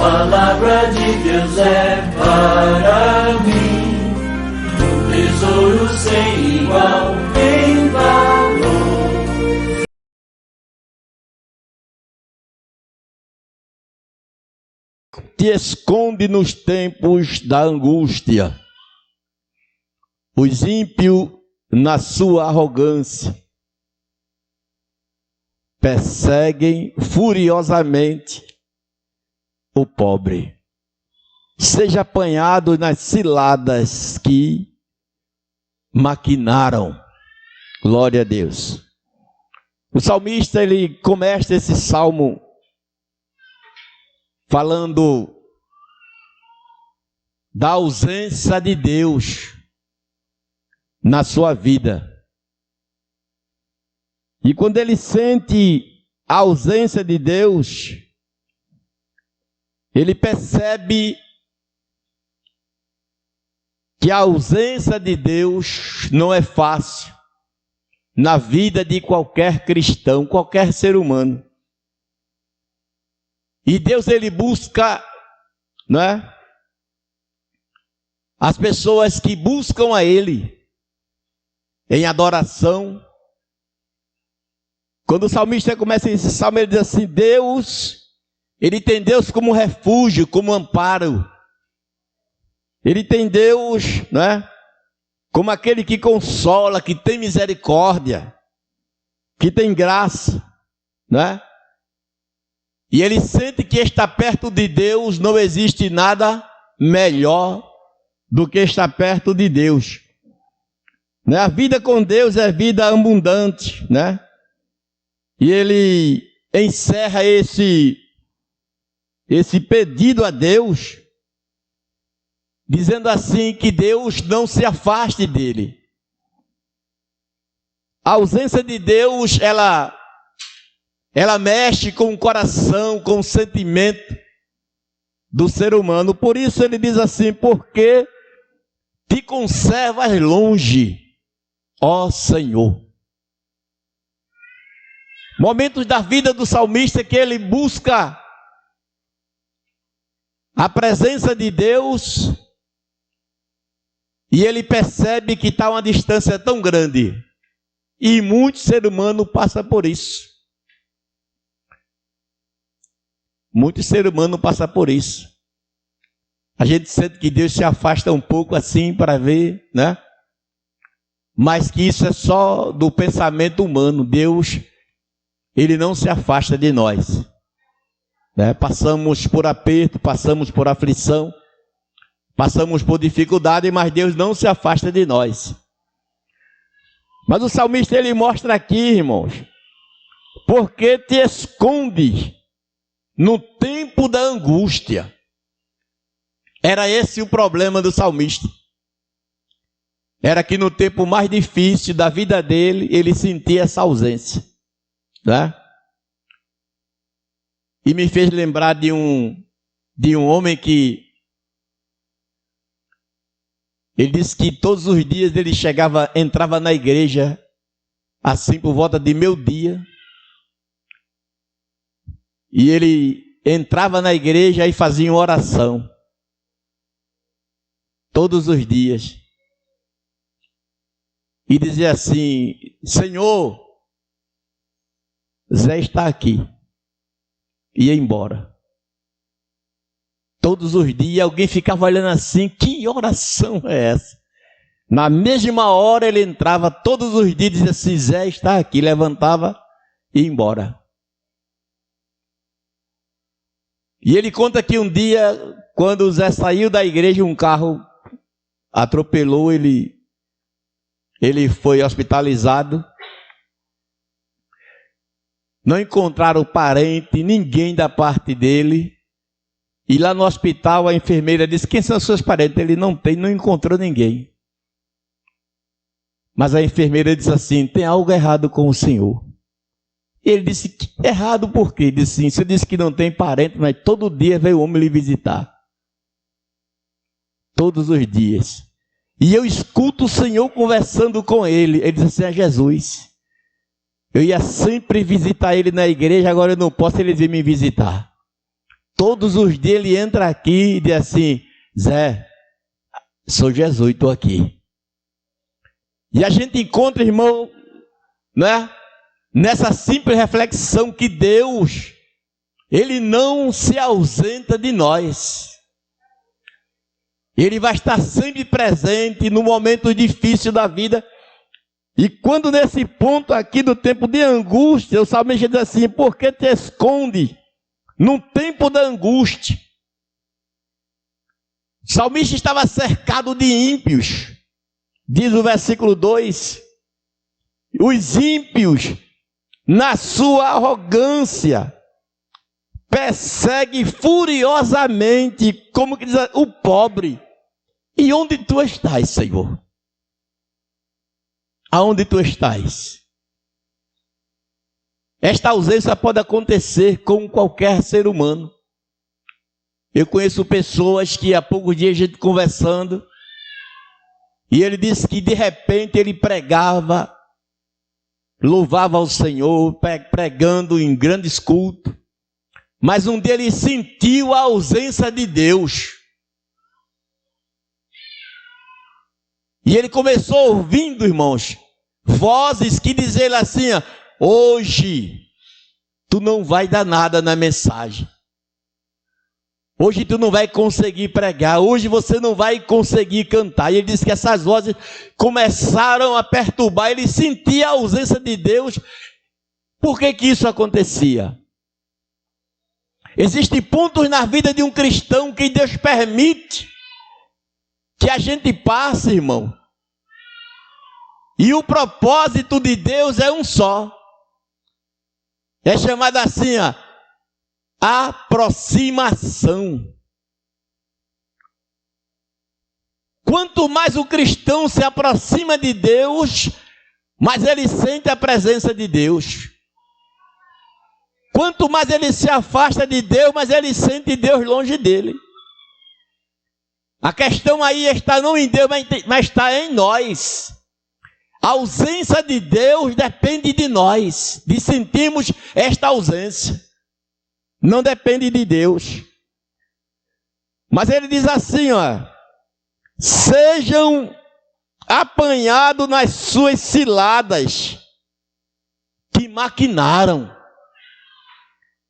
Palavra de Deus é para mim um tesouro sem igual em valor. Te esconde nos tempos da angústia. Os ímpios, na sua arrogância, perseguem furiosamente o pobre. Seja apanhado nas ciladas que maquinaram. Glória a Deus. O salmista, ele começa esse salmo falando da ausência de Deus na sua vida. E quando ele sente a ausência de Deus, ele percebe que a ausência de Deus não é fácil na vida de qualquer cristão, qualquer ser humano. E Deus, ele busca, não é? As pessoas que buscam a Ele em adoração. Quando o salmista começa esse salmo, ele diz assim: Deus, ele tem Deus como refúgio, como amparo. Ele tem Deus, né, como aquele que consola, que tem misericórdia, que tem graça, né? E ele sente que estar perto de Deus não existe nada melhor do que estar perto de Deus. Né? A vida com Deus é vida abundante, né? E ele encerra esse pedido a Deus, dizendo assim que Deus não se afaste dele. A ausência de Deus, ela mexe com o coração, com o sentimento do ser humano. Por isso ele diz assim: porque te conservas longe, ó Senhor. Momentos da vida do salmista que ele busca a presença de Deus e ele percebe que está uma distância tão grande. E muito ser humano passa por isso. Muito ser humano passa por isso. A gente sente que Deus se afasta um pouco assim para ver, né? Mas que isso é só do pensamento humano. Deus, ele não se afasta de nós, né? Passamos por aperto, passamos por aflição, passamos por dificuldade, mas Deus não se afasta de nós. Mas o salmista, ele mostra aqui, irmãos, porque te esconde no tempo da angústia. Era esse o problema do salmista. Era que no tempo mais difícil da vida dele, ele sentia essa ausência, né? E me fez lembrar de um homem que ele disse que todos os dias ele entrava na igreja assim por volta de meio-dia. E ele entrava na igreja e fazia uma oração. Todos os dias. E dizia assim: Senhor, Zé está aqui. E ia embora. Todos os dias alguém ficava olhando assim: que oração é essa? Na mesma hora ele entrava todos os dias e dizia assim: Zé está aqui. Levantava e ia embora. E ele conta que um dia, quando o Zé saiu da igreja, um carro atropelou ele. Ele foi hospitalizado. Não encontraram parente, ninguém da parte dele. E lá no hospital a enfermeira disse: quem são os seus parentes? Ele não encontrou ninguém. Mas a enfermeira disse assim: tem algo errado com o senhor. E ele disse: errado por quê? Ele disse assim: você disse que não tem parente, mas todo dia veio o homem lhe visitar. Todos os dias. E eu escuto o Senhor conversando com ele. Ele disse assim: é Jesus. Eu ia sempre visitar ele na igreja, agora eu não posso, ele vir me visitar. Todos os dias ele entra aqui e diz assim: Zé, sou Jesus, estou aqui. E a gente encontra, irmão, né, nessa simples reflexão que Deus, Ele não se ausenta de nós. Ele vai estar sempre presente no momento difícil da vida. E quando nesse ponto aqui do tempo de angústia, o salmista diz assim: por que te esconde no tempo da angústia? O salmista estava cercado de ímpios. Diz o versículo 2, os ímpios, na sua arrogância, persegue furiosamente, como que diz, o pobre. E onde tu estás, Senhor? Aonde tu estás? Esta ausência pode acontecer com qualquer ser humano. Eu conheço pessoas que há poucos dias a gente conversando, e ele disse que de repente ele pregava, louvava ao Senhor, pregando em grandes cultos, mas um dia ele sentiu a ausência de Deus. E ele começou ouvindo, irmãos, vozes que diziam assim: hoje tu não vai dar nada na mensagem. Hoje tu não vai conseguir pregar, hoje você não vai conseguir cantar. E ele disse que essas vozes começaram a perturbar, ele sentia a ausência de Deus. Por que que isso acontecia? Existem pontos na vida de um cristão que Deus permite que a gente passe, irmão. E o propósito de Deus é um só. É chamado assim, aproximação. Quanto mais o cristão se aproxima de Deus, mais ele sente a presença de Deus. Quanto mais ele se afasta de Deus, mais ele sente Deus longe dele. A questão aí está não em Deus, mas está em nós. A ausência de Deus depende de nós, de sentirmos esta ausência. Não depende de Deus. Mas ele diz assim, sejam apanhados nas suas ciladas que maquinaram.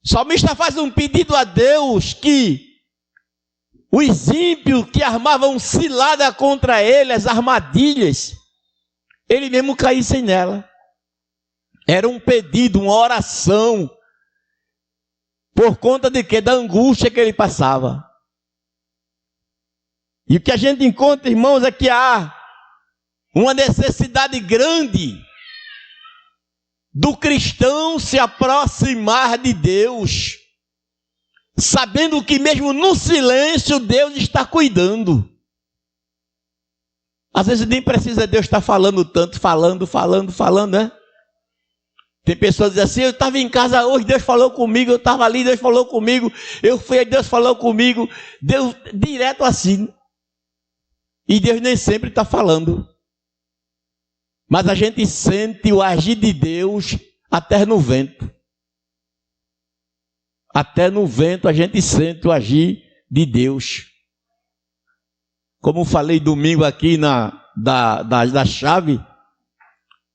O salmista faz um pedido a Deus que os ímpios que armavam cilada contra ele, as armadilhas, ele mesmo caísse nela. Era um pedido, uma oração. Por conta de quê? Da angústia que ele passava. E o que a gente encontra, irmãos, é que há uma necessidade grande do cristão se aproximar de Deus, sabendo que mesmo no silêncio Deus está cuidando. Às vezes nem precisa Deus estar falando tanto, falando, né? Tem pessoas que dizem assim: eu estava em casa hoje, Deus falou comigo, eu estava ali, Deus falou comigo, eu fui, Deus falou comigo. Deus direto assim. E Deus nem sempre está falando. Mas a gente sente o agir de Deus até no vento. Até no vento a gente sente o agir de Deus. Como falei domingo aqui da chave,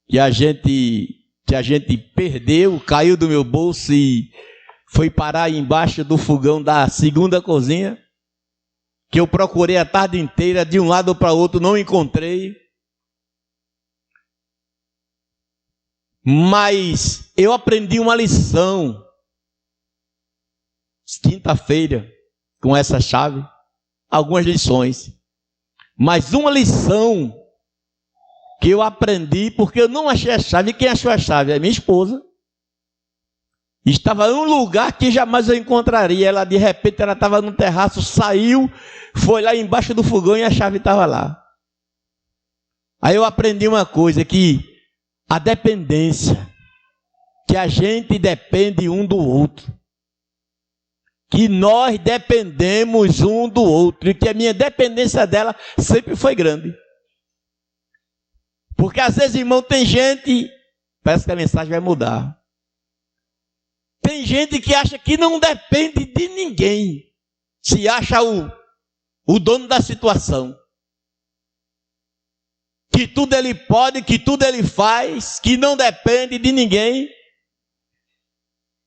que a gente perdeu, caiu do meu bolso e foi parar embaixo do fogão da segunda cozinha, que eu procurei a tarde inteira, de um lado para o outro, não encontrei. Mas eu aprendi uma lição, quinta-feira, com essa chave, algumas lições. Mas uma lição que eu aprendi, porque eu não achei a chave. Quem achou a chave? É minha esposa. Estava em um lugar que jamais eu encontraria. Ela, de repente, ela estava no terraço, saiu, foi lá embaixo do fogão e a chave estava lá. Aí eu aprendi uma coisa, que a dependência, que a gente depende um do outro, que nós dependemos um do outro, e que a minha dependência dela sempre foi grande. Porque às vezes, irmão, tem gente, parece que a mensagem vai mudar. Tem gente que acha que não depende de ninguém. Se acha o dono da situação. Que tudo ele pode, que tudo ele faz, que não depende de ninguém.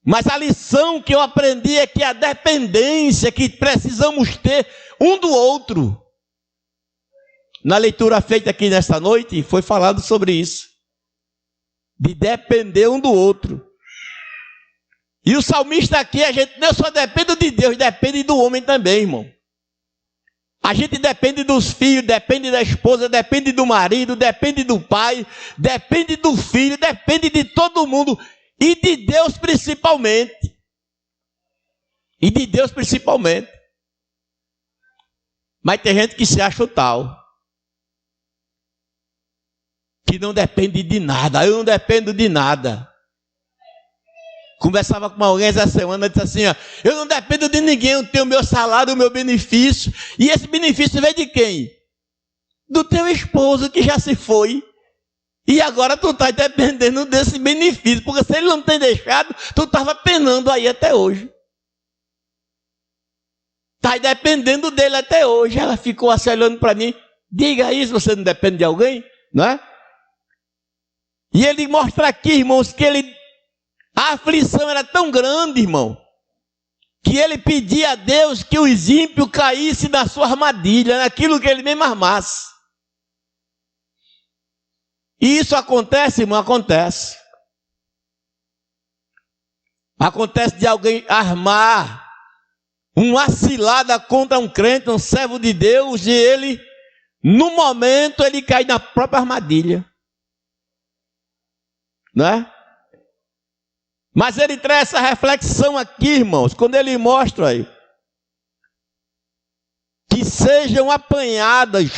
Mas a lição que eu aprendi é que a dependência que precisamos ter um do outro. Na leitura feita aqui nesta noite, foi falado sobre isso. De depender um do outro. E o salmista aqui, a gente não só depende de Deus, depende do homem também, irmão. A gente depende dos filhos, depende da esposa, depende do marido, depende do pai, depende do filho, depende de todo mundo. E de Deus principalmente. E de Deus principalmente. Mas tem gente que se acha o tal. Que não depende de nada. Eu não dependo de nada. Conversava com alguém essa semana, disse assim, ó, eu não dependo de ninguém, eu tenho o meu salário, o meu benefício. E esse benefício vem de quem? Do teu esposo que já se foi. E agora tu está dependendo desse benefício, porque se ele não tem deixado, tu estava penando aí até hoje. Está dependendo dele até hoje. Ela ficou assim olhando para mim, diga isso, você não depende de alguém, não é? E ele mostra aqui, irmãos, que a aflição era tão grande, irmão, que ele pedia a Deus que os ímpios caíssem na sua armadilha, naquilo que ele mesmo armasse. E isso acontece, irmão? Acontece. Acontece de alguém armar uma cilada contra um crente, um servo de Deus, e ele, no momento, ele cai na própria armadilha. Não é? Mas ele traz essa reflexão aqui, irmãos, quando ele mostra aí, que sejam apanhados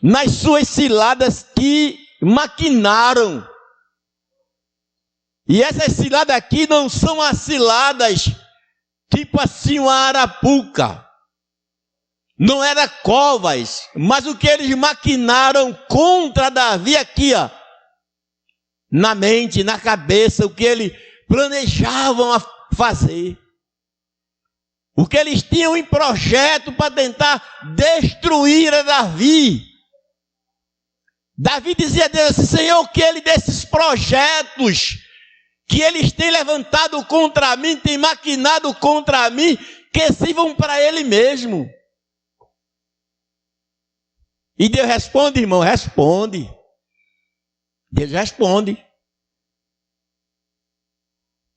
nas suas ciladas que maquinaram. E essas ciladas aqui não são as ciladas tipo assim uma arapuca. Não era covas, mas o que eles maquinaram contra Davi aqui, ó, na mente, na cabeça, o que eles planejavam a fazer. O que eles tinham em projeto para tentar destruir a Davi. Davi dizia a Deus assim, Senhor, que ele desses projetos que eles têm levantado contra mim, têm maquinado contra mim, que sirvam para ele mesmo. E Deus responde, irmão, responde. Deus responde.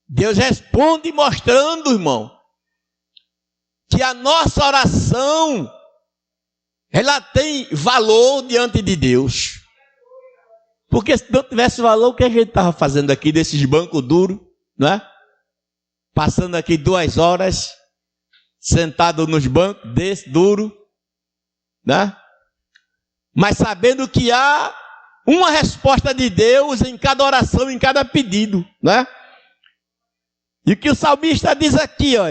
Deus responde mostrando, irmão, que a nossa oração, ela tem valor diante de Deus. Porque se não tivesse valor, o que a gente estava fazendo aqui desses bancos duros, não é? Passando aqui 2 horas, sentado nos bancos desse duro, né? Mas sabendo que há uma resposta de Deus em cada oração, em cada pedido, né? E o que o salmista diz aqui, ó,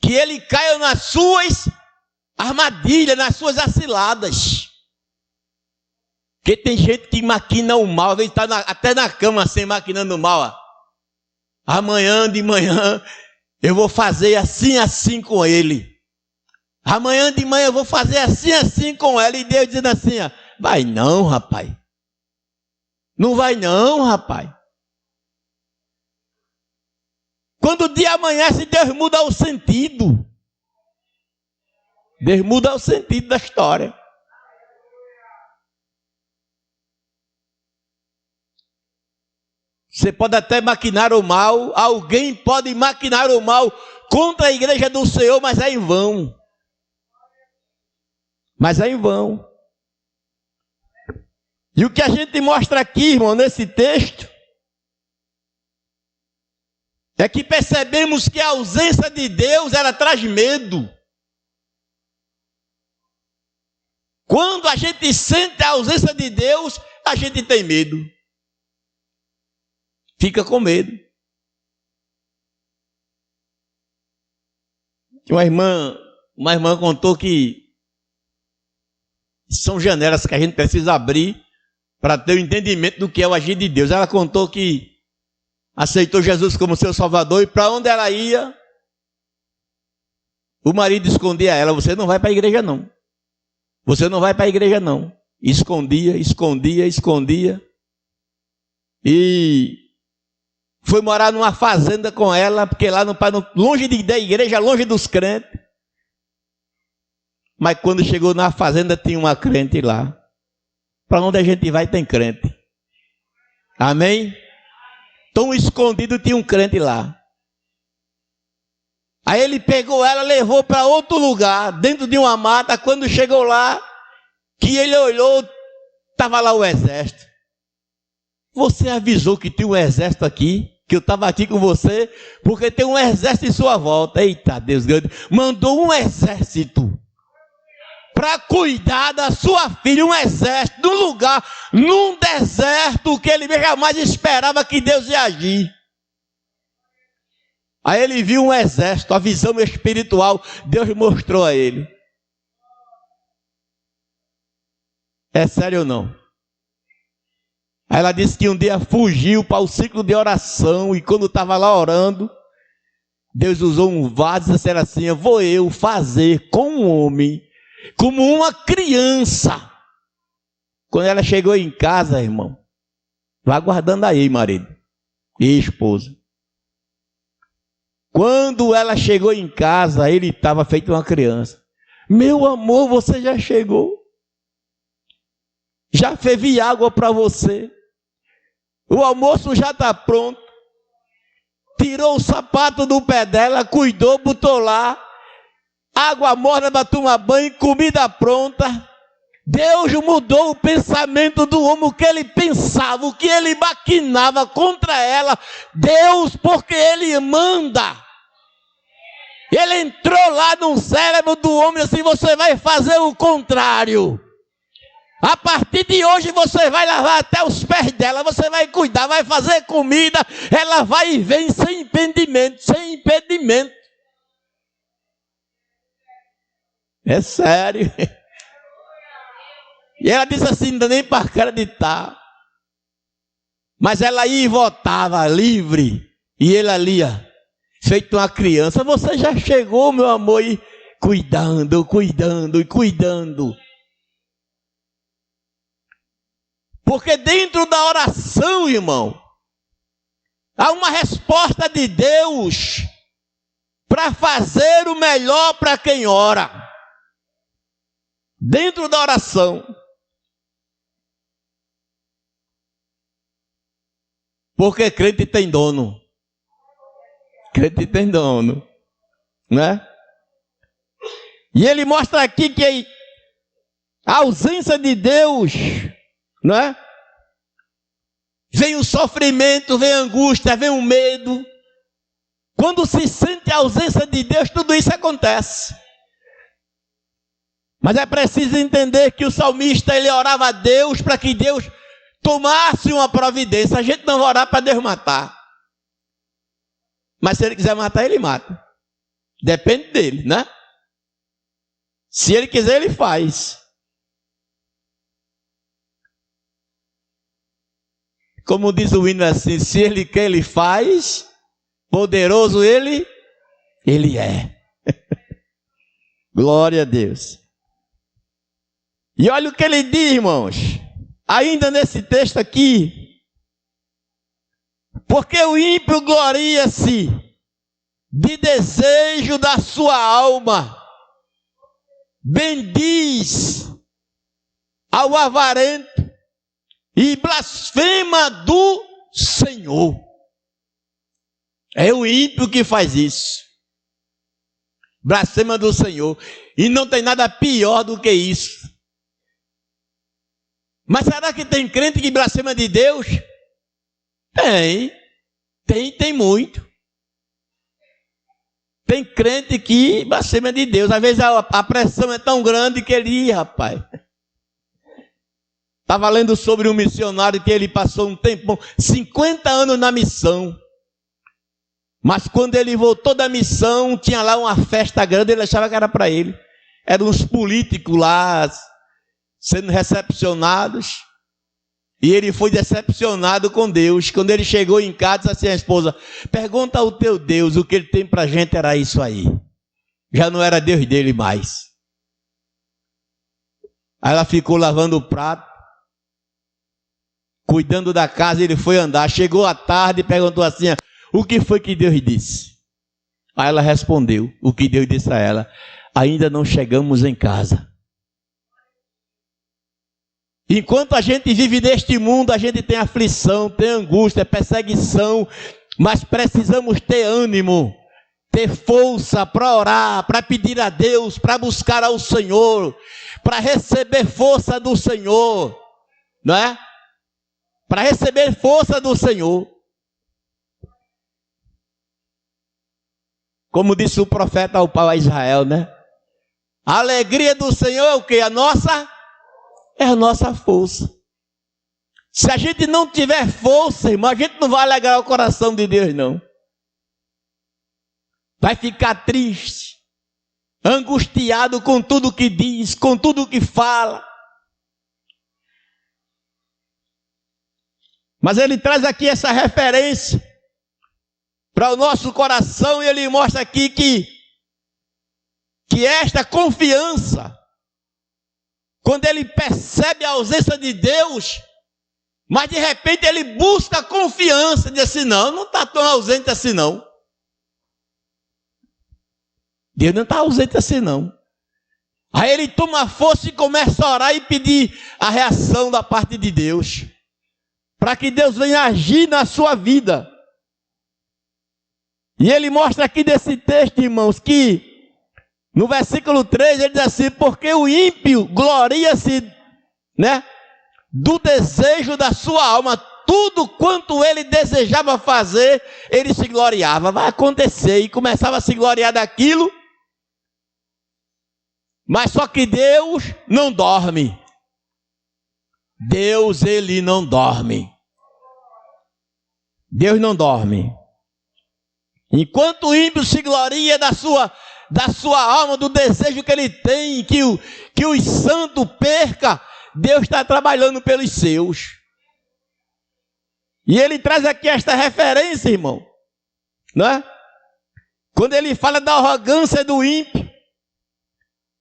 que ele caia nas suas armadilhas, nas suas aciladas. Porque tem gente que maquina o mal, às vezes está até na cama assim, maquinando o mal. Ó. Amanhã de manhã eu vou fazer assim, assim com ele. Amanhã de manhã eu vou fazer assim, assim com ela. E Deus dizendo assim, ó, vai não, rapaz. Não vai não, rapaz. Quando o dia amanhece, Deus muda o sentido. Deus muda o sentido da história. Você pode até maquinar o mal, alguém pode maquinar o mal contra a igreja do Senhor, mas é em vão. Mas é em vão. E o que a gente mostra aqui, irmão, nesse texto, é que percebemos que a ausência de Deus, ela traz medo. Quando a gente sente a ausência de Deus, a gente tem medo. Fica com medo. Uma irmã contou que são janelas que a gente precisa abrir para ter o entendimento do que é o agir de Deus. Ela contou que aceitou Jesus como seu Salvador, e para onde ela ia, o marido escondia ela: você não vai para a igreja não, você não vai para a igreja não. Escondia, escondia, escondia, e foi morar numa fazenda com ela, porque lá longe da igreja, longe dos crentes. Mas quando chegou na fazenda tinha uma crente lá. Para onde a gente vai tem crente. Amém? Tão escondido tinha um crente lá. Aí ele pegou ela, levou para outro lugar, dentro de uma mata. Quando chegou lá, que ele olhou, estava lá o exército. Você avisou que tinha um exército aqui? Que eu estava aqui com você? Porque tem um exército em sua volta. Eita, Deus grande. Mandou um exército para cuidar da sua filha, um exército, num lugar, num deserto, que ele jamais esperava que Deus ia agir. Aí ele viu um exército, a visão espiritual, Deus mostrou a ele. É sério ou não? Aí ela disse que um dia fugiu para o ciclo de oração, e quando estava lá orando, Deus usou um vaso e disse assim: vou eu fazer com um homem, como uma criança. Quando ela chegou em casa, irmão, vai guardando aí, marido e esposa. Quando ela chegou em casa, ele estava feito uma criança. Meu amor, você já chegou? Já fervi água para você. O almoço já está pronto. Tirou o sapato do pé dela, cuidou, botou lá. Água morna para tomar banho, comida pronta. Deus mudou o pensamento do homem, o que ele pensava, o que ele maquinava contra ela. Deus, porque ele manda. Ele entrou lá no cérebro do homem assim: você vai fazer o contrário. A partir de hoje você vai lavar até os pés dela, você vai cuidar, vai fazer comida, ela vai e vem sem impedimento, sem impedimento. É sério. E ela disse assim: não dá nem para acreditar. Mas ela ia e voltava livre, e ele ali, feito uma criança. Você já chegou, meu amor, e cuidando, cuidando e cuidando. Porque dentro da oração, irmão, há uma resposta de Deus para fazer o melhor para quem ora. Dentro da oração. Porque crente tem dono. Crente tem dono, né? E ele mostra aqui que a ausência de Deus, né? Vem o sofrimento, vem a angústia, vem o medo. Quando se sente a ausência de Deus, tudo isso acontece. Mas é preciso entender que o salmista, ele orava a Deus para que Deus tomasse uma providência. A gente não vai orar para Deus matar. Mas se ele quiser matar, ele mata. Depende dele, né? Se ele quiser, ele faz. Como diz o hino assim: se ele quer, ele faz. Poderoso ele é. Glória a Deus. E olha o que ele diz, irmãos. Ainda nesse texto aqui: porque o ímpio gloria-se de desejo da sua alma, bendiz ao avarento e blasfema do Senhor. É o ímpio que faz isso. Blasfema do Senhor. E não tem nada pior do que isso. Mas será que tem crente que blasfema de Deus? Tem muito. Tem crente que blasfema de Deus. Às vezes a pressão é tão grande que ele, rapaz. Estava lendo sobre um missionário que ele passou um tempão, 50 anos na missão. Mas quando ele voltou da missão, tinha lá uma festa grande, ele achava que era para ele. Eram uns políticos lá sendo recepcionados. E ele foi decepcionado com Deus. Quando ele chegou em casa, disse assim à esposa: pergunta ao teu Deus, o que ele tem para a gente era isso aí. Já não era Deus dele mais. Aí ela ficou lavando o prato, cuidando da casa, ele foi andar. Chegou à tarde e perguntou assim: o que foi que Deus disse? Aí ela respondeu o que Deus disse a ela: ainda não chegamos em casa. Enquanto a gente vive neste mundo, a gente tem aflição, tem angústia, perseguição, mas precisamos ter ânimo, ter força para orar, para pedir a Deus, para buscar ao Senhor, para receber força do Senhor, não é? Para receber força do Senhor. Como disse o profeta ao povo de Israel, né? A alegria do Senhor é o quê? É a nossa força. Se a gente não tiver força, irmão, a gente não vai alegrar o coração de Deus, não. Vai ficar triste, angustiado com tudo que diz, com tudo que fala. Mas ele traz aqui essa referência para o nosso coração, e ele mostra aqui que esta confiança, quando ele percebe a ausência de Deus, mas de repente ele busca a confiança, diz assim: não está tão ausente assim não. Deus não está ausente assim não. Aí ele toma força e começa a orar e pedir a reação da parte de Deus, para que Deus venha agir na sua vida. E ele mostra aqui desse texto, irmãos, que no versículo 3 ele diz assim: porque o ímpio gloria-se, né, do desejo da sua alma. Tudo quanto ele desejava fazer, ele se gloriava. Vai acontecer, e começava a se gloriar daquilo. Mas só que Deus não dorme. Deus, ele não dorme. Deus não dorme. Enquanto o ímpio se gloria da sua alma, do desejo que ele tem, que os santos perca, Deus está trabalhando pelos seus. E ele traz aqui esta referência, irmão, não é? Quando ele fala da arrogância do ímpio,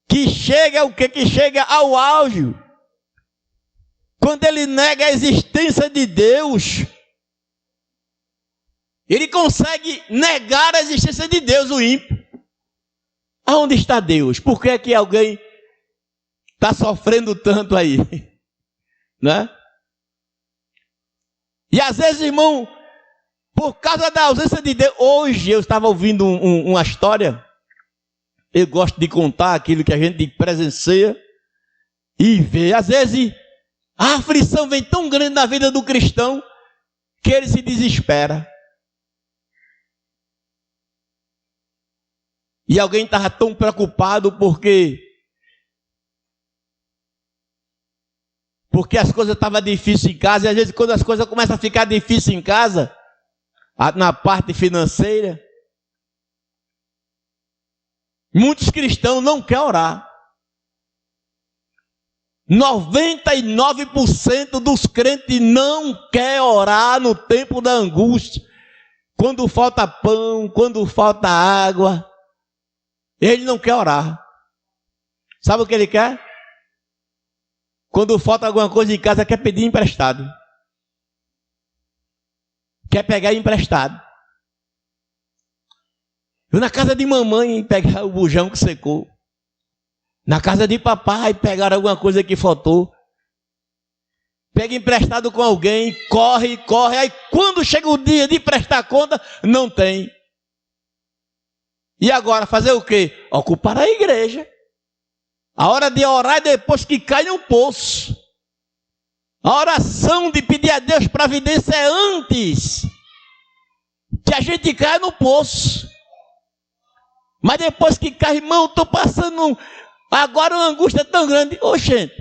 que chega o quê? Que chega ao auge. Quando ele nega a existência de Deus, ele consegue negar a existência de Deus, o ímpio. Aonde está Deus? Por que é que alguém está sofrendo tanto aí? Né? E às vezes, irmão, por causa da ausência de Deus, hoje eu estava ouvindo uma história, eu gosto de contar aquilo que a gente presencia e vê. Às vezes, a aflição vem tão grande na vida do cristão que ele se desespera. E alguém estava tão preocupado porque as coisas estavam difíceis em casa. E às vezes quando as coisas começam a ficar difíceis em casa, na parte financeira, muitos cristãos não querem orar. 99% dos crentes não querem orar no tempo da angústia. Quando falta pão, quando falta água, ele não quer orar. Sabe o que ele quer? Quando falta alguma coisa em casa, quer pedir emprestado. Quer pegar emprestado. Eu na casa de mamãe pegar o bujão que secou. Na casa de papai pegar alguma coisa que faltou. Pega emprestado com alguém, corre. Aí quando chega o dia de prestar conta, não tem. E agora fazer o quê? Ocupar a igreja. A hora de orar é depois que cai no poço. A oração de pedir a Deus providência é antes que a gente caia no poço. Mas depois que cai, irmão, estou passando agora uma angústia tão grande. Ô, gente.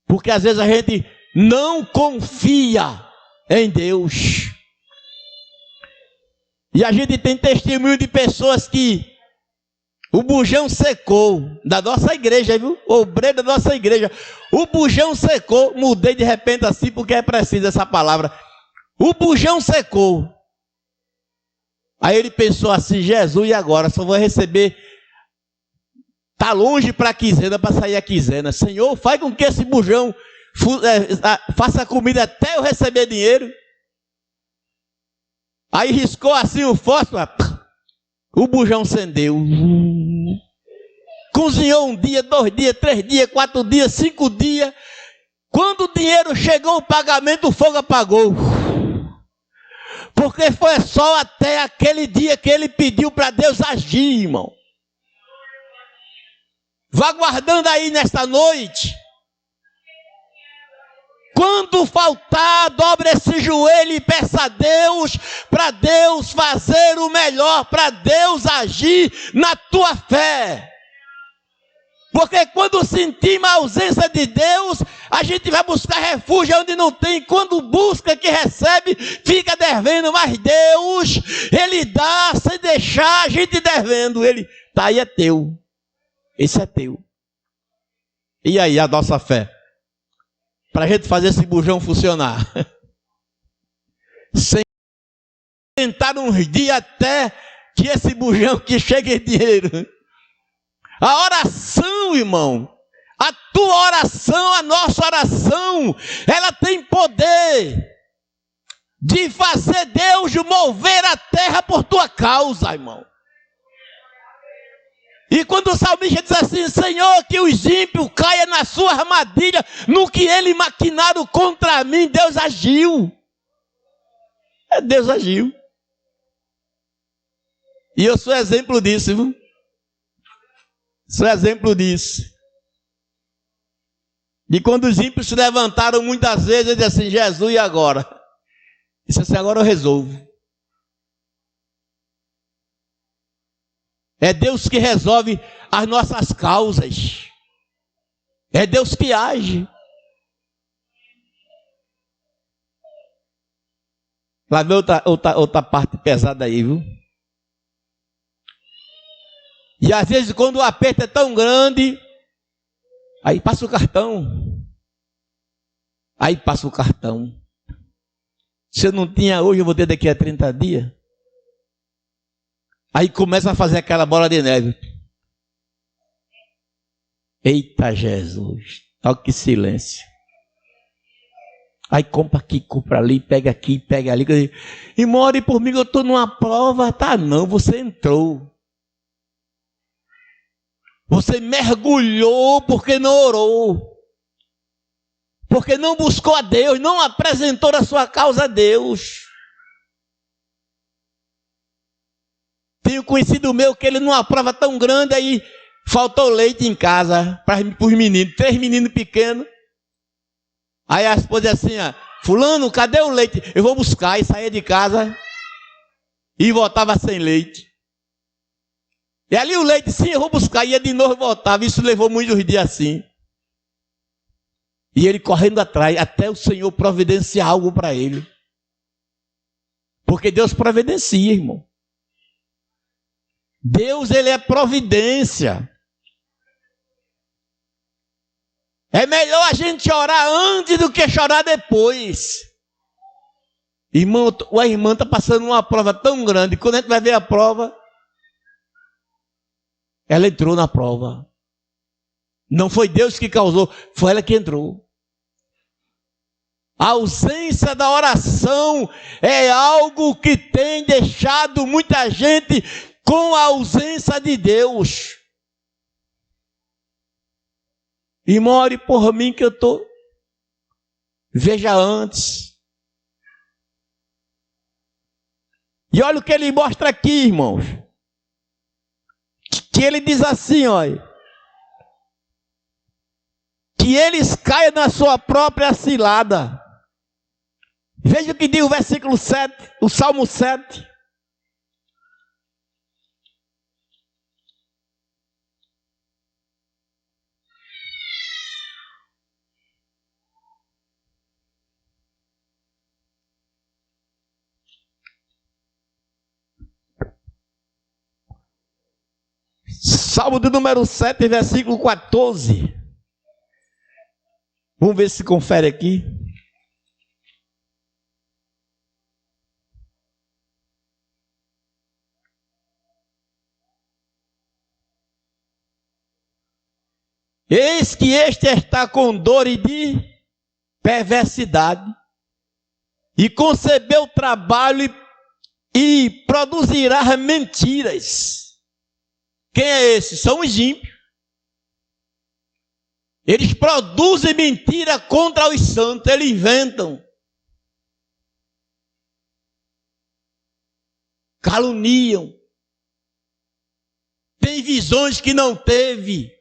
Porque às vezes a gente não confia em Deus. E a gente tem testemunho de pessoas que O bujão secou da nossa igreja, viu? O obreiro da nossa igreja. O bujão secou. Mudei de repente assim porque é preciso essa palavra. O bujão secou. Aí ele pensou assim: Jesus, e agora? Só vou receber. Está longe para a quinzena, para sair a quinzena. Senhor, faz com que esse bujão faça comida até eu receber dinheiro. Aí riscou assim o fósforo. O bujão acendeu. Cozinhou 1 dia, 2 dias, 3 dias, 4 dias, 5 dias. Quando o dinheiro chegou, o pagamento, o fogo apagou. Porque foi só até aquele dia que ele pediu para Deus agir, irmão. Vá guardando aí nesta noite. Quando faltar, dobre esse joelho e peça a Deus, para Deus fazer o melhor, para Deus agir na tua fé. Porque quando sentimos a ausência de Deus, a gente vai buscar refúgio onde não tem. Quando busca que recebe, fica devendo. Mas Deus, Ele dá sem deixar a gente devendo. Ele tá aí, é teu. Esse é teu. E aí a nossa fé? Para a gente fazer esse bujão funcionar. Sem tentar uns dias até que esse bujão que chegue dinheiro. A oração, irmão. A tua oração, a nossa oração, ela tem poder de fazer Deus mover a terra por tua causa, irmão. E quando o salmista diz assim: Senhor, que os ímpios caiam na sua armadilha, no que ele maquinaram contra mim, Deus agiu. Deus agiu. E eu sou exemplo disso, viu? Sou exemplo disso. E quando os ímpios se levantaram muitas vezes, eu disse assim: Jesus, e agora? Disse assim: agora eu resolvo. É Deus que resolve as nossas causas. É Deus que age. Lá vem outra parte pesada aí, viu? E às vezes quando o aperto é tão grande, aí passa o cartão. Aí passa o cartão. Se eu não tinha hoje, eu vou ter daqui a 30 dias. Aí começa a fazer aquela bola de neve. Eita Jesus, olha que silêncio. Aí compra aqui, compra ali, pega aqui, pega ali. E more por mim, eu estou numa prova. Tá não, você entrou. Você mergulhou porque não orou. Porque não buscou a Deus, não apresentou a sua causa a Deus. Tenho conhecido meu que ele numa prova tão grande, aí faltou leite em casa para os meninos, 3 meninos pequenos. Aí a esposa disse assim: fulano, cadê o leite? Eu vou buscar. E saía de casa e voltava sem leite. E ali o leite, sim, eu vou buscar. Ia de novo e voltava. Isso levou muitos dias assim. E ele correndo atrás, até o Senhor providenciar algo para ele. Porque Deus providencia, irmão. Deus, Ele é providência. É melhor a gente orar antes do que chorar depois. Irmão, a irmã está passando uma prova tão grande. Quando a gente vai ver a prova, ela entrou na prova. Não foi Deus que causou, foi ela que entrou. A ausência da oração é algo que tem deixado muita gente com a ausência de Deus. E more por mim que eu estou. Veja antes. E olha o que ele mostra aqui, irmãos. Que ele diz assim, olha. Que eles caiam na sua própria cilada. Veja o que diz o versículo 7, o Salmo 7. Salmo de número 7, versículo 14. Vamos ver se confere aqui. Eis que este está com dor e de perversidade, e concebeu trabalho e produzirá mentiras. Quem é esse? São os ímpios. Eles produzem mentira contra os santos, eles inventam. Caluniam. Tem visões que não teve.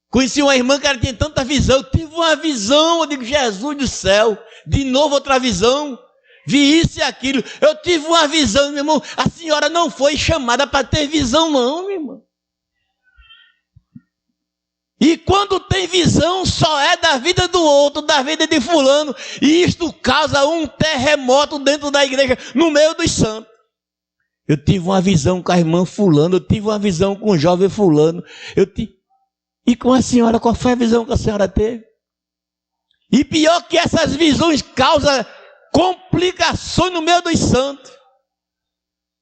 Conheci uma irmã que ela tinha tanta visão. Eu tive uma visão, eu digo, Jesus do céu. De novo outra visão. Vi isso e aquilo. Eu tive uma visão, meu irmão. A senhora não foi chamada para ter visão, não, meu irmão. E quando tem visão, só é da vida do outro, da vida de fulano. E isto causa um terremoto dentro da igreja, no meio dos santos. Eu tive uma visão com a irmã fulano, eu tive uma visão com o jovem fulano. E com a senhora, qual foi a visão que a senhora teve? E pior que essas visões causam complicações no meio dos santos.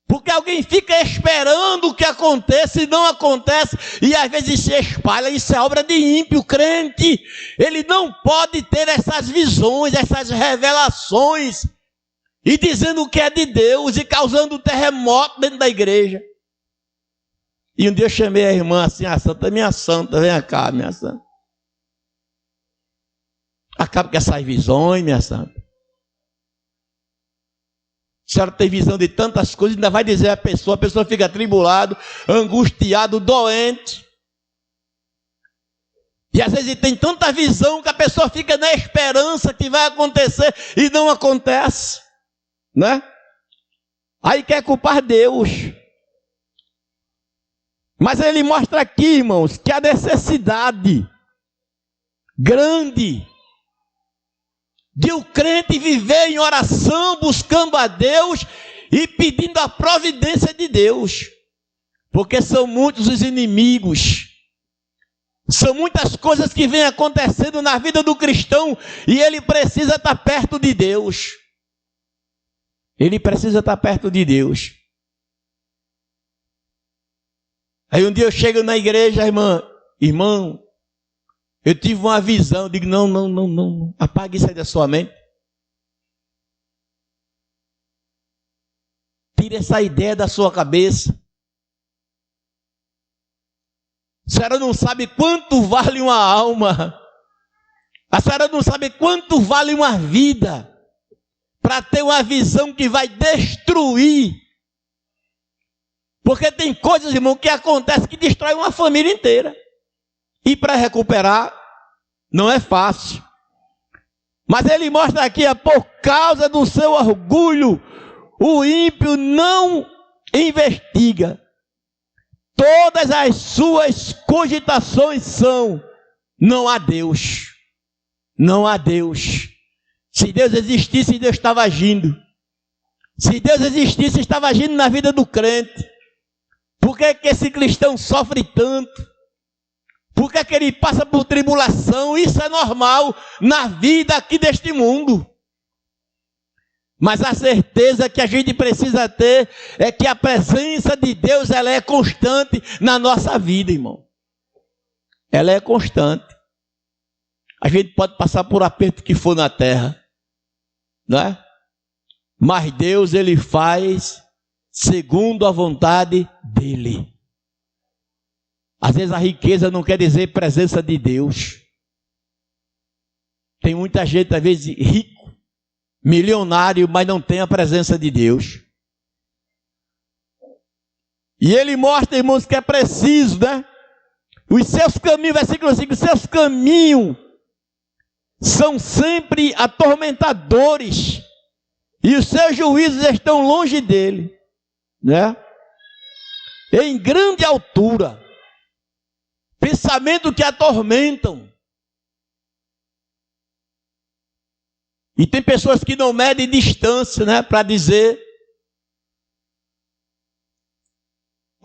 Porque alguém fica esperando que aconteça e não acontece, e às vezes se espalha. Isso é obra de ímpio, crente. Ele não pode ter essas visões, essas revelações, e dizendo que é de Deus, e causando terremoto dentro da igreja. E um dia eu chamei a irmã assim, a santa, minha santa, vem cá, minha santa. Acaba com essas visões, minha santa. A senhora tem visão de tantas coisas, ainda vai dizer a pessoa fica atribulado, angustiado, doente. E às vezes tem tanta visão que a pessoa fica na esperança que vai acontecer e não acontece, né? Aí quer culpar Deus. Mas ele mostra aqui, irmãos, que a necessidade grande de o crente viver em oração, buscando a Deus e pedindo a providência de Deus. Porque são muitos os inimigos, são muitas coisas que vêm acontecendo na vida do cristão e ele precisa estar perto de Deus. Ele precisa estar perto de Deus. Aí um dia eu chego na igreja, irmão, eu tive uma visão, eu digo, não, apague isso aí da sua mente. Tire essa ideia da sua cabeça. A senhora não sabe quanto vale uma alma. A senhora não sabe quanto vale uma vida para ter uma visão que vai destruir. Porque tem coisas, irmão, que acontecem que destrói uma família inteira. E para recuperar, não é fácil. Mas ele mostra aqui, por causa do seu orgulho, o ímpio não investiga. Todas as suas cogitações são, não há Deus. Não há Deus. Se Deus existisse, Deus estava agindo. Se Deus existisse, estava agindo na vida do crente. Por que que esse cristão sofre tanto? Por que que ele passa por tribulação? Isso é normal na vida aqui deste mundo. Mas a certeza que a gente precisa ter é que a presença de Deus, ela é constante na nossa vida, irmão. Ela é constante. A gente pode passar por aperto que for na terra, não é? Mas Deus, ele faz segundo a vontade dele. Às vezes a riqueza não quer dizer presença de Deus. Tem muita gente, às vezes, rico, milionário, mas não tem a presença de Deus. E ele mostra, irmãos, que é preciso, né? Os seus caminhos, versículo 5, os seus caminhos são sempre atormentadores, e os seus juízos estão longe dele, né? Em grande altura, pensamento que atormentam. E tem pessoas que não medem distância, né, para dizer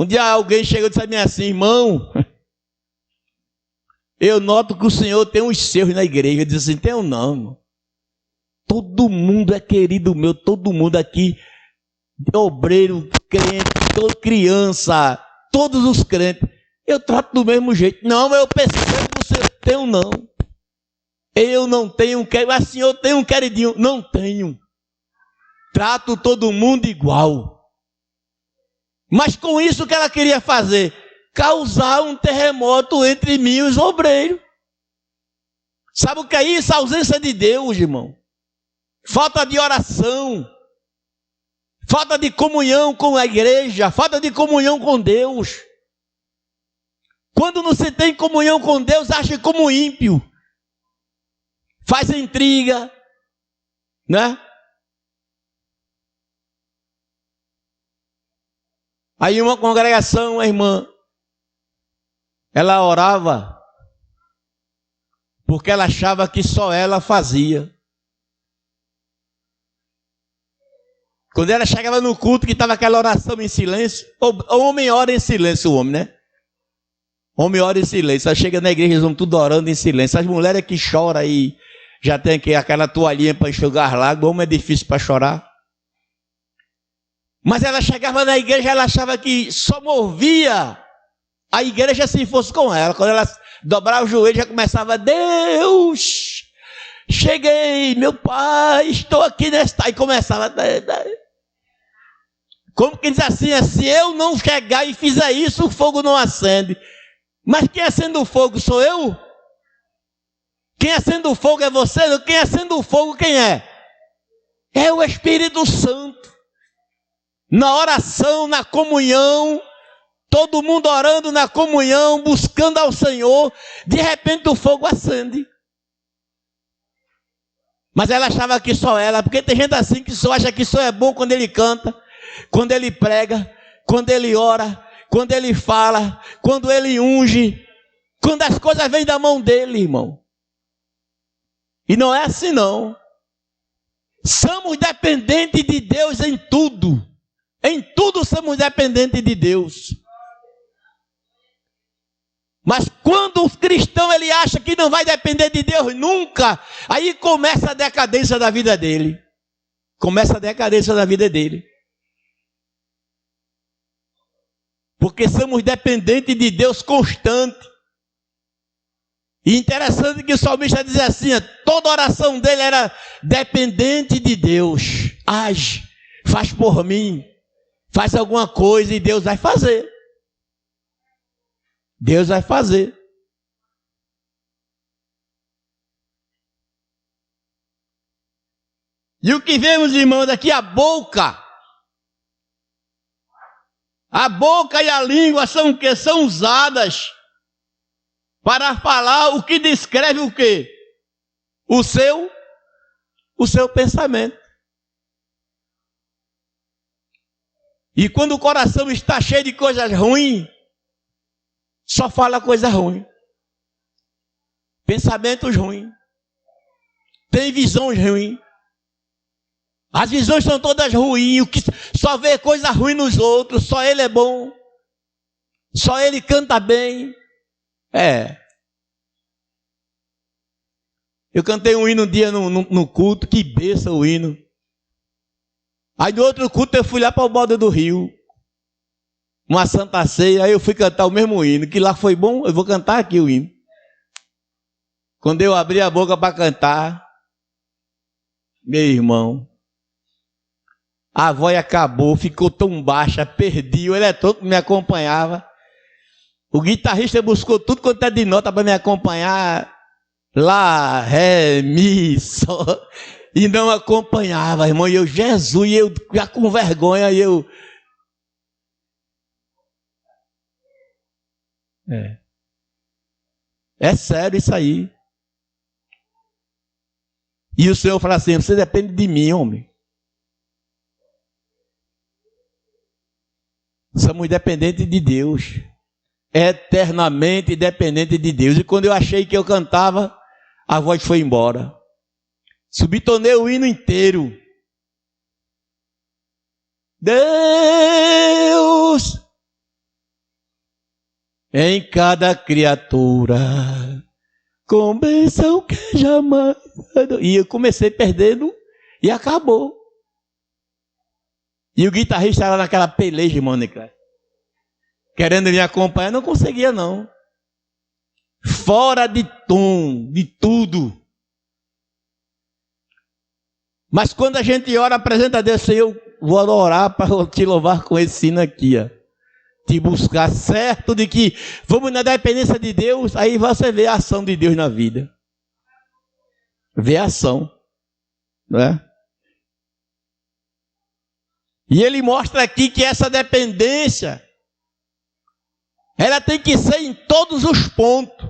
Um dia alguém chegou e disse a mim assim: irmão, eu noto que o senhor tem uns seus na igreja. Eu disse assim: tenho não, irmão. Todo mundo é querido meu, todo mundo aqui, obreiro, crente, criança, todos os crentes. Eu trato do mesmo jeito. Não, eu percebo que o senhor tem um não. Eu não tenho um queridinho. Mas senhor tem um queridinho. Não tenho. Trato todo mundo igual. Mas com isso o que ela queria fazer? Causar um terremoto entre mim e os obreiros. Sabe o que é isso? A ausência de Deus, irmão. Falta de oração. Falta de comunhão com a igreja. Falta de comunhão com Deus. Quando não se tem comunhão com Deus, acha como ímpio. Faz intriga, né? Aí uma congregação, a irmã, ela orava porque ela achava que só ela fazia. Quando ela chegava no culto que estava aquela oração em silêncio, o homem ora em silêncio, o homem, né? Homem ora em silêncio. Aí chega na igreja, eles vão tudo orando em silêncio. As mulheres que choram aí, já tem aquela toalhinha para enxugar lágrimas, o homem é difícil para chorar. Mas ela chegava na igreja, ela achava que só movia a igreja se fosse com ela. Quando ela dobrava o joelho, já começava: Deus, cheguei, meu pai, estou aqui nesta... Aí começava... Como que diz assim, se eu não chegar e fizer isso, o fogo não acende. Mas quem acende o fogo sou eu? Quem acende o fogo é você? Quem acende o fogo quem é? É o Espírito Santo. Na oração, na comunhão, todo mundo orando na comunhão, buscando ao Senhor, de repente o fogo acende. Mas ela achava que só ela, porque tem gente assim que só acha que só é bom quando ele canta, quando ele prega, quando ele ora, quando ele fala, quando ele unge, quando as coisas vêm da mão dele, irmão. E não é assim não. Somos dependentes de Deus em tudo. Em tudo somos dependentes de Deus. Mas quando o cristão ele acha que não vai depender de Deus nunca, aí começa a decadência da vida dele. Começa a decadência da vida dele. Porque somos dependentes de Deus constante. E interessante que o salmista diz assim, toda oração dele era dependente de Deus. Age, faz por mim, faz alguma coisa e Deus vai fazer. Deus vai fazer. E o que vemos, irmãos, aqui, a boca. A boca e a língua são o quê? São usadas para falar o que descreve o quê? O seu pensamento. E quando o coração está cheio de coisas ruins, só fala coisa ruim. Pensamentos ruins. Tem visões ruins. As visões são todas ruins. Só vê coisa ruim nos outros. Só ele é bom. Só ele canta bem. Eu cantei um hino um dia no culto. Que bênção o hino. Aí no outro culto eu fui lá para o Borda do Rio. Uma Santa Ceia. Aí eu fui cantar o mesmo hino. Que lá foi bom. Eu vou cantar aqui o hino. Quando eu abri a boca para cantar, meu irmão, a voz acabou, ficou tão baixa, perdi, o eletrônico me acompanhava. O guitarrista buscou tudo quanto é de nota para me acompanhar. Lá, ré, mi, sol. E não acompanhava, irmão. E eu, Jesus, e eu já com vergonha, É sério isso aí. E o Senhor fala assim, você depende de mim, homem. Somos dependentes de Deus. Eternamente dependentes de Deus. E quando eu achei que eu cantava, a voz foi embora. Subitonei o hino inteiro. Deus em cada criatura, com bênção que jamais... E eu comecei perdendo e acabou. E o guitarrista era naquela peleja, Mônica, querendo me acompanhar, não conseguia não. Fora de tom, de tudo. Mas quando a gente ora, apresenta a Deus, Senhor, eu vou orar para te louvar com esse sino aqui, ó. Te buscar, certo de que vamos na dependência de Deus, aí você vê a ação de Deus na vida. Vê a ação, não é? E ele mostra aqui que essa dependência, ela tem que ser em todos os pontos.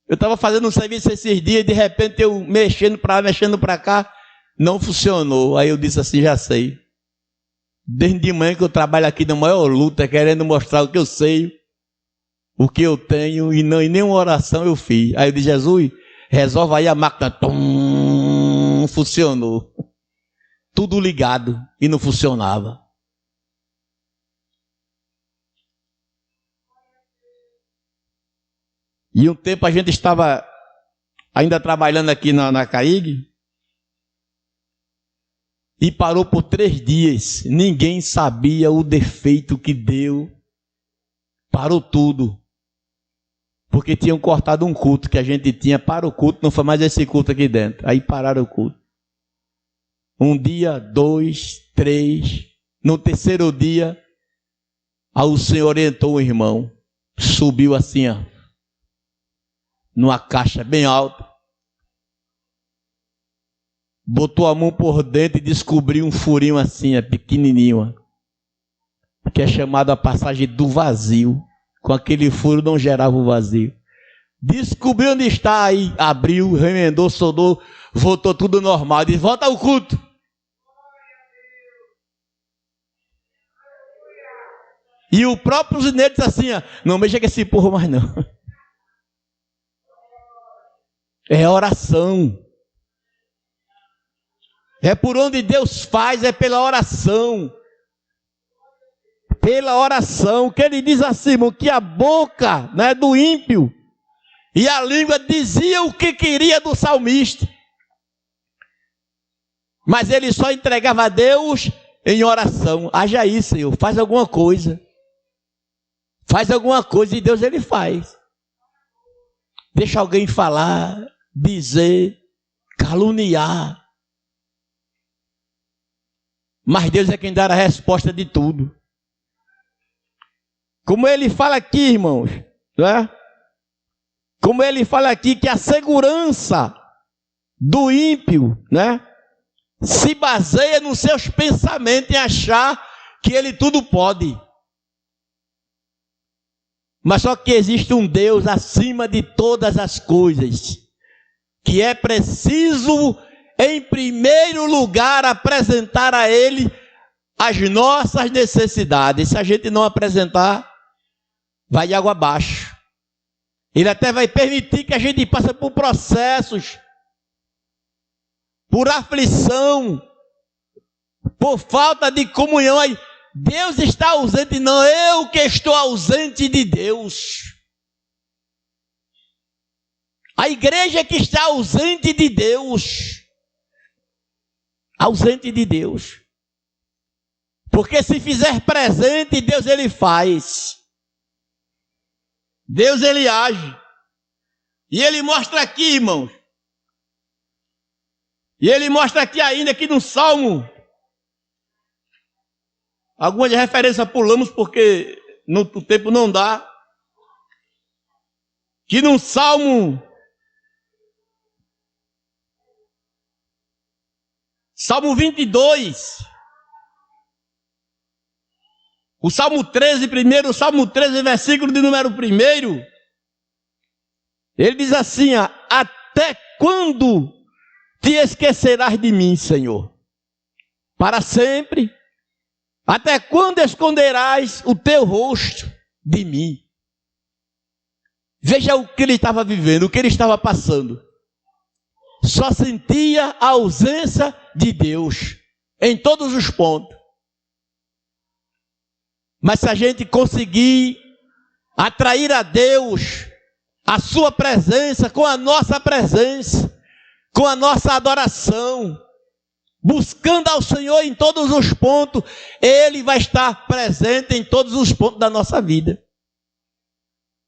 Eu estava fazendo um serviço esses dias, de repente eu mexendo para cá, não funcionou. Aí eu disse assim, já sei. Desde de manhã que eu trabalho aqui na maior luta, querendo mostrar o que eu sei, o que eu tenho, e não em nenhuma oração eu fiz. Aí eu disse, Jesus, resolve aí a máquina. Tum, funcionou. Tudo ligado e não funcionava. E um tempo a gente estava ainda trabalhando aqui na CAIG e parou por 3 dias. Ninguém sabia o defeito que deu. Parou tudo. Porque tinham cortado um culto que a gente tinha para o culto, não foi mais esse culto aqui dentro. Aí pararam o culto. 1 dia, 2, 3. No 3º dia, o Senhor orientou o irmão. Subiu assim, ó, numa caixa bem alta. Botou a mão por dentro e descobriu um furinho assim, ó, pequenininho, ó, que é chamado a passagem do vazio. Com aquele furo não gerava o vazio. Descobriu onde está, aí abriu, remendou, soldou, voltou tudo normal. Diz, volta ao culto. E o próprio Zineiro disse assim, ó, não mexa com esse porro mais não. É oração. É por onde Deus faz, é pela oração. Pela oração, que ele diz assim, irmão, que a boca, né, do ímpio e a língua dizia o que queria do salmista. Mas ele só entregava a Deus em oração. Haja isso, Senhor, faz alguma coisa. Faz alguma coisa e Deus ele faz. Deixa alguém falar, dizer, caluniar. Mas Deus é quem dá a resposta de tudo. Como ele fala aqui, irmãos, não é? Como ele fala aqui que a segurança do ímpio, né, se baseia nos seus pensamentos em achar que ele tudo pode. Mas só que existe um Deus acima de todas as coisas, que é preciso, em primeiro lugar, apresentar a Ele as nossas necessidades. Se a gente não apresentar, vai de água abaixo. Ele até vai permitir que a gente passe por processos, por aflição, por falta de comunhão. Aí, Deus está ausente, não, eu que estou ausente de Deus. A igreja que está ausente de Deus. Ausente de Deus. Porque se fizer presente, Deus ele faz. Deus ele age. E ele mostra aqui, irmãos. E ele mostra aqui ainda que no Salmo. Algumas referências pulamos porque o tempo não dá. Que no Salmo 22, o Salmo 13 primeiro, o Salmo 13, versículo de número 1, ele diz assim, ó, até quando te esquecerás de mim, Senhor? Para sempre? Até quando esconderás o teu rosto de mim? Veja o que ele estava vivendo, o que ele estava passando. Só sentia a ausência de Deus em todos os pontos. Mas se a gente conseguir atrair a Deus, a sua presença, com a nossa presença, com a nossa adoração, buscando ao Senhor em todos os pontos, Ele vai estar presente em todos os pontos da nossa vida.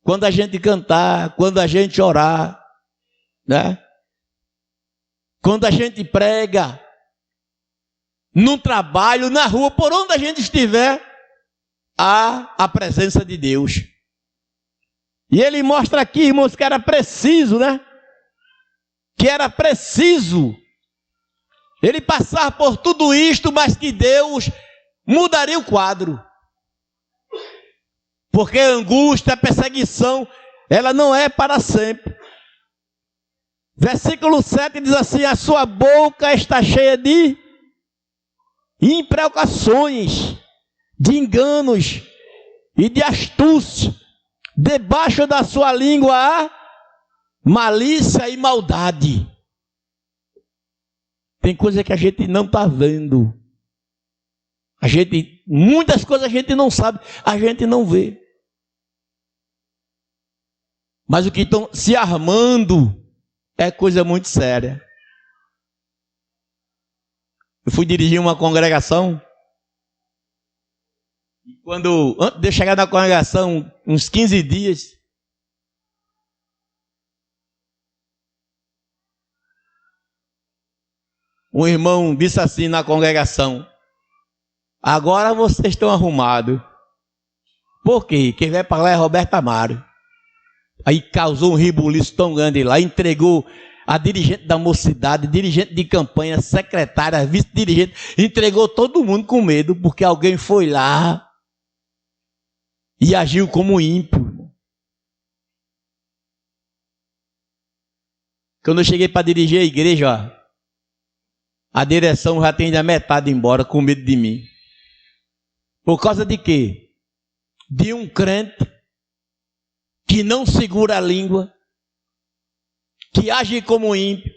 Quando a gente cantar, quando a gente orar, né? Quando a gente prega, no trabalho, na rua, por onde a gente estiver, há a presença de Deus. E ele mostra aqui, irmãos, que era preciso, né? Que era preciso ele passar por tudo isto, mas que Deus mudaria o quadro. Porque a angústia, a perseguição, ela não é para sempre. Versículo 7 diz assim: a sua boca está cheia de imprecações, de enganos e de astúcia. Debaixo da sua língua há malícia e maldade. Tem coisa que a gente não está vendo. Muitas coisas a gente não sabe, a gente não vê. Mas o que estão se armando é coisa muito séria. Eu fui dirigir uma congregação. E antes de eu chegar na congregação, uns 15 dias, um irmão disse assim na congregação: agora vocês estão arrumados. Por quê? Quem vai para lá é Roberto Amaro. Aí causou um rebuliço tão grande lá, entregou a dirigente da mocidade, dirigente de campanha, secretária, vice-dirigente, entregou todo mundo com medo, porque alguém foi lá e agiu como ímpio. Quando eu cheguei para dirigir a igreja, ó, a direção já tem a metade embora, com medo de mim. Por causa de quê? De um crente que não segura a língua, que age como ímpio.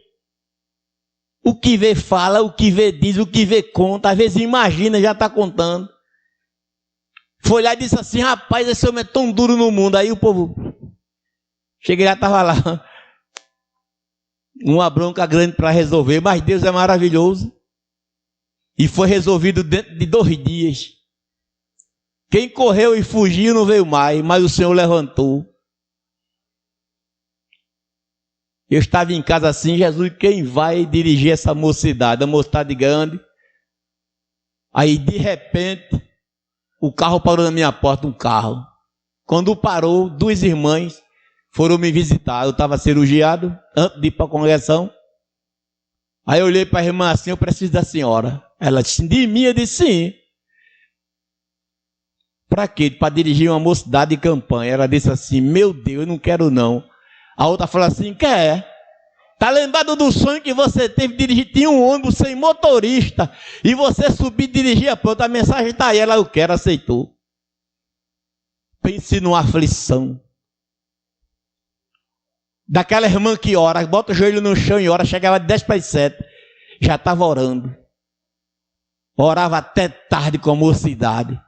O que vê fala, o que vê diz, o que vê conta, às vezes imagina, já está contando. Foi lá e disse assim: rapaz, esse homem é tão duro no mundo. Aí o povo, cheguei lá, estava lá, uma bronca grande para resolver, mas Deus é maravilhoso. E foi resolvido dentro de 2 dias. Quem correu e fugiu não veio mais, mas o Senhor levantou. Eu estava em casa assim: Jesus, quem vai dirigir essa mocidade? A mocidade grande. Aí de repente, o carro parou na minha porta, um carro. Quando parou, 2 irmãs foram me visitar. Eu estava cirurgiado, antes de ir para a congregação. Aí eu olhei para a irmã assim: eu preciso da senhora. Ela disse: de mim? Eu disse: sim. Para quê? Para dirigir uma mocidade de campanha. Ela disse assim: meu Deus, eu não quero não. A outra falou assim: quer? Está lembrado do sonho que você teve de dirigir? Tinha um ônibus sem motorista e você subiu e dirigia, pronto, a mensagem está aí. Ela: eu quero, aceitou. Pense numa aflição. Daquela irmã que ora, bota o joelho no chão e ora, chegava de 10 para as 7, já estava orando. Orava até tarde com a mocidade.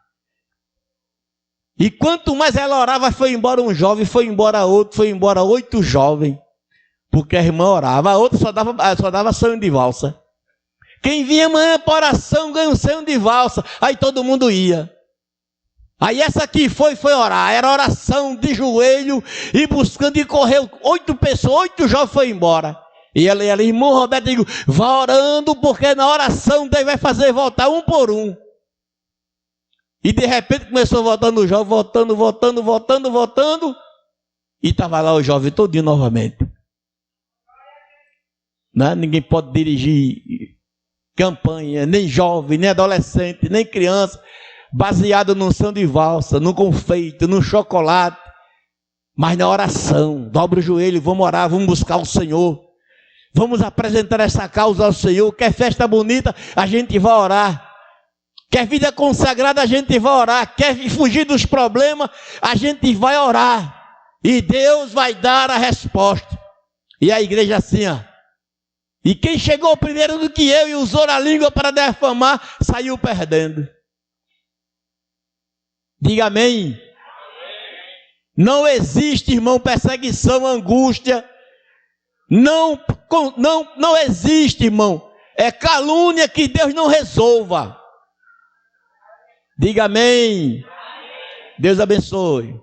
E quanto mais ela orava, foi embora um jovem, foi embora outro, foi embora 8 jovens. Porque a irmã orava, a outra só dava sonho de valsa. Quem vinha amanhã para oração ganha um sonho de valsa. Aí todo mundo ia. Aí essa aqui foi orar, era oração de joelho e buscando, e correu 8 pessoas, 8 jovens foi embora. E ela, irmão Roberto, digo, vá orando, porque na oração Deus vai fazer voltar um por um. E de repente começou voltando o jovem, voltando. E estava lá o jovem todinho novamente. Não, ninguém pode dirigir campanha, nem jovem, nem adolescente, nem criança, baseado num som de valsa, num confeito, num chocolate. Mas na oração, dobra o joelho, vamos orar, vamos buscar o Senhor. Vamos apresentar essa causa ao Senhor. Quer festa bonita, a gente vai orar. Quer vida consagrada, a gente vai orar. Quer fugir dos problemas, a gente vai orar. E Deus vai dar a resposta. E a igreja assim, ó. E quem chegou primeiro do que eu e usou a língua para defamar, saiu perdendo. Diga amém. Não existe, irmão, perseguição, angústia. Não existe, irmão. É calúnia que Deus não resolva. Diga amém. Deus abençoe.